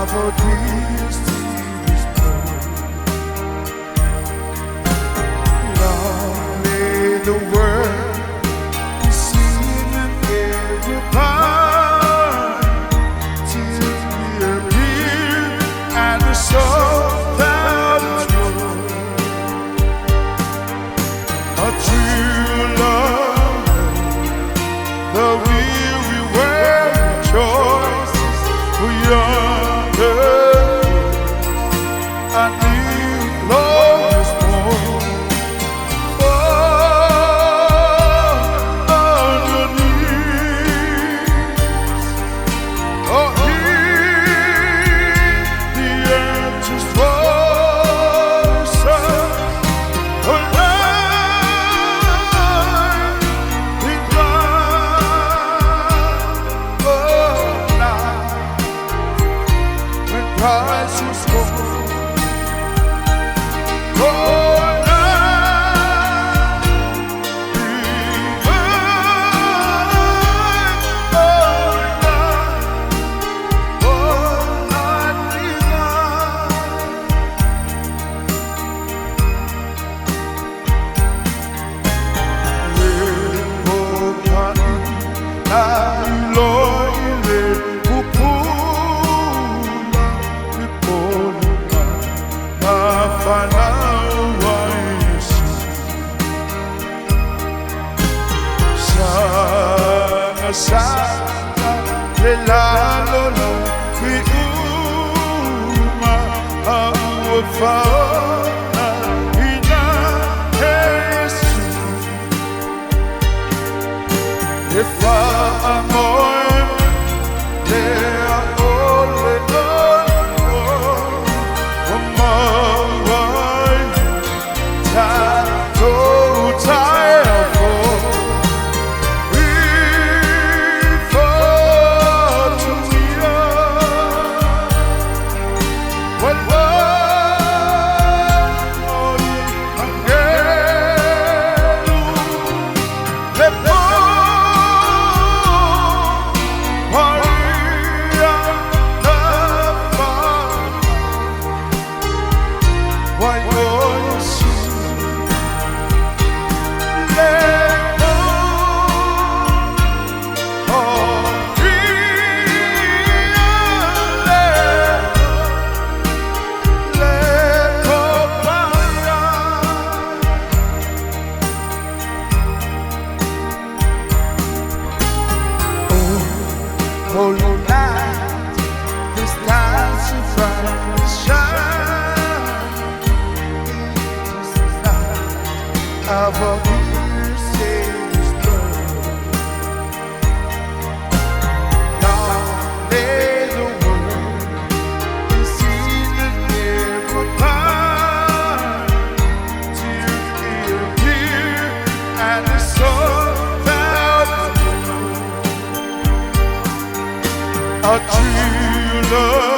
for this is born. Long may the world be seen in every part, till we appear and the soul that true. A true love, the weary world rejoices for yonder. A new Lord is born. Christ is born. Oh, now divine, oh, now divine. Lord, Sana lelalo lo uma aufa ina Jesus efa amor le ole amor ta to ta holy night, this time so bright and shine. It is the night of a dear Savior's birth. Long lay the world in season never pine, till He appear and the soul found a true love.